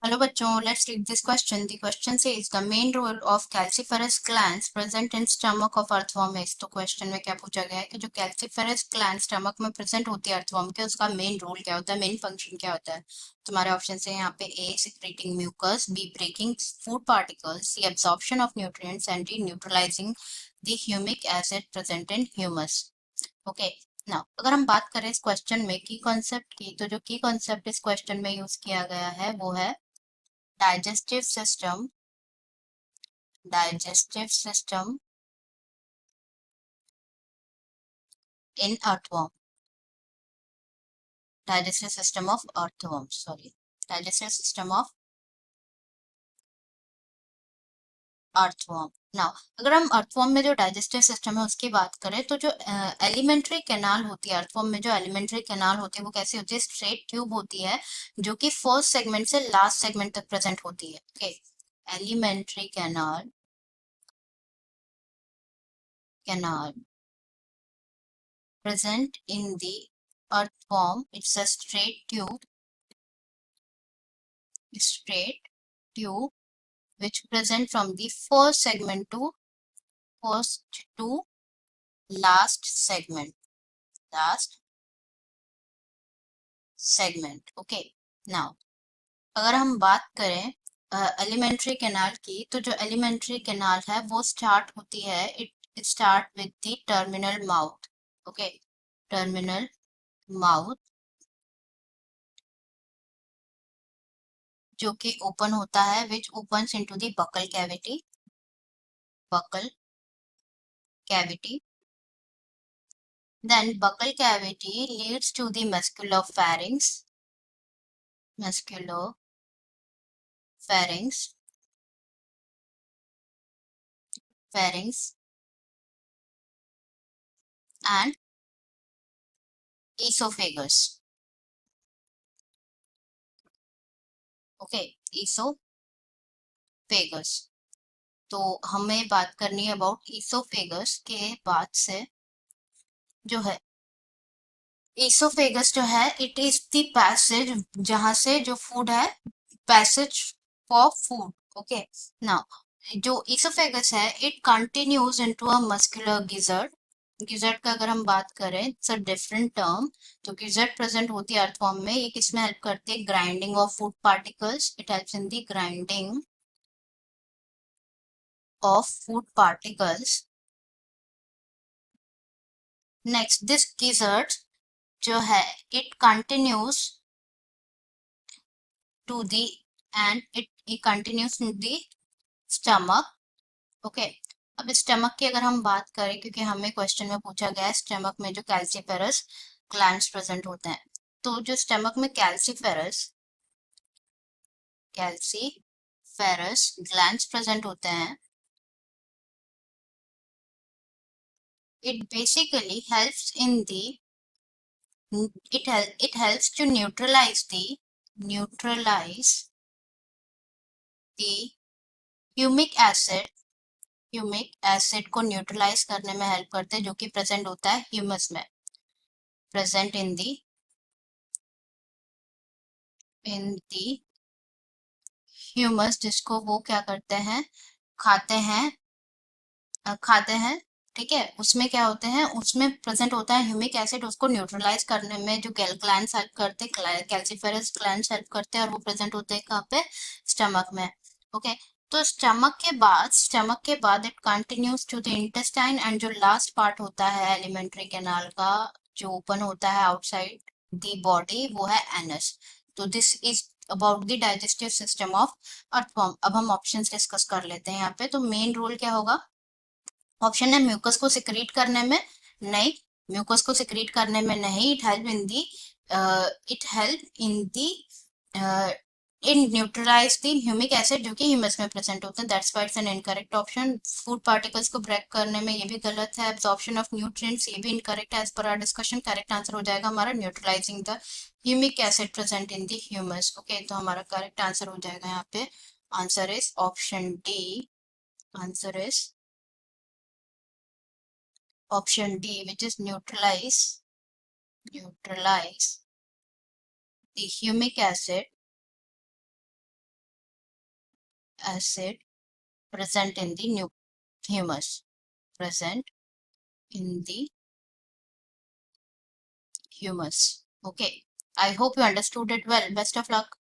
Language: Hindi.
Hello बच्चों, let's read this question. The question says the main role of calciferous glands present in stomach of earthworm is. तो क्वेश्चन में क्या पूछा गया है कि जो calciferous glands स्टमक में प्रेजेंट होती है अर्थवर्म के, उसका मेन रोल क्या होता है, मेन फंक्शन क्या होता है। तुम्हारे ऑप्शन है यहाँ पे A secreting mucus, B breaking food particles, C absorption of nutrients and D neutralizing the humic acid present in humus. Okay now अगर हम बात करें इस क्वेश्चन में की कॉन्सेप्ट की, तो जो की कॉन्सेप्ट इस क्वेश्चन में यूज किया गया है वो है digestive system in earthworm. Digestive system of earthworm, sorry, digestive system of earthworm. Now अगर हम अर्थवर्म में जो डाइजेस्टिव सिस्टम है उसकी बात करें, तो जो एलिमेंट्री कैनाल होती है अर्थवर्म में, जो एलिमेंट्री कैनाल होती है वो कैसी होती है, स्ट्रेट ट्यूब होती है जो कि फर्स्ट सेगमेंट से लास्ट सेगमेंट तक प्रेजेंट होती है। Okay, alimentary canal present in the earthworm. It's a straight tube which present from the first to last segment. Okay, now अगर हम बात करें एलिमेंट्री कैनाल की, तो जो एलिमेंट्री कैनाल है वो स्टार्ट होती है, it start with the terminal mouth. Okay, terminal mouth जो कि ओपन होता है, विच opens into the buckle cavity. Then buccal cavity leads to the musculopharynx, pharynx and esophagus. Okay, esophagus. तो हमें बात करनी है अबाउट ईसोफेगस के बाद से जो है, ईसोफेगस जो है इट इज द पैसेज जहां से जो फूड है, passage for food. Okay, now जो ईसोफेगस है it continues into a muscular gizzard. Gizzard का अगर हम बात करें, इट्स अ डिफरेंट टर्म। तो गिजर्ड प्रेजेंट होती है अर्थफॉर्म में, ये किसमें हेल्प करती है, grinding of food particles. It helps in the grinding of food particles. Next this gizzard जो है it continues to the end it continues to the stomach. Okay, अब स्टमक की अगर हम बात करें, क्योंकि हमें क्वेश्चन में पूछा गया है स्टमक में जो कैल्सीफेरस ग्लैंड्स प्रेजेंट होते हैं, तो जो स्टमक में कैल्सीफेरस ग्लैंड्स प्रेजेंट होते हैं, it basically helps in the it helps to neutralize the humic acid को न्यूट्रलाइज करने में हेल्प करते हैं, जो कि प्रेजेंट होता है ह्यूमस में, प्रेजेंट इन दी ह्यूमस, जिसको वो क्या करते हैं, खाते हैं। ठीक है, उसमें क्या होते हैं, उसमें प्रेजेंट होता है ह्यूमिक एसिड, उसको न्यूट्रलाइज करने में जो ग्लैंड्स हेल्प करते हैं, कैल्सीफेरस ग्लैंड्स हेल्प करते हैं, और वो प्रेजेंट होते हैं कहाँ पे, स्टमक में। ओके, तो स्टमक के बाद it continues to the intestine, and जो लास्ट पार्ट होता है एलिमेंट्री कैनाल का जो ओपन होता है आउटसाइड द बॉडी, वो है एनस। तो this is about the digestive system of earthworm. अब हम ऑप्शंस डिस्कस कर लेते हैं यहाँ पे। तो मेन रोल क्या होगा, ऑप्शन है म्यूकस को सिक्रीट करने में, नहीं, म्यूकस को सिक्रीट करने में नहीं, it help in the in neutralize the humic acid जो कि ह्यूमस में प्रेजेंट होते हैं। That's why it's an incorrect option. Food particles को ब्रेक करने में ये भी गलत है। एब्जॉर्प्शन ऑफ न्यूट्रिएंट्स ये भी इनकरेक्ट है as per hour discussion. Correct answer हो जाएगा हमारा neutralising the humic acid present in the humus. Okay, तो हमारा करेक्ट आंसर हो जाएगा यहाँ पे, answer is option D. Answer is option D, which is neutralize the humic acid acid present in the humus. Present in the humus. Okay. I hope you understood it well. Best of luck.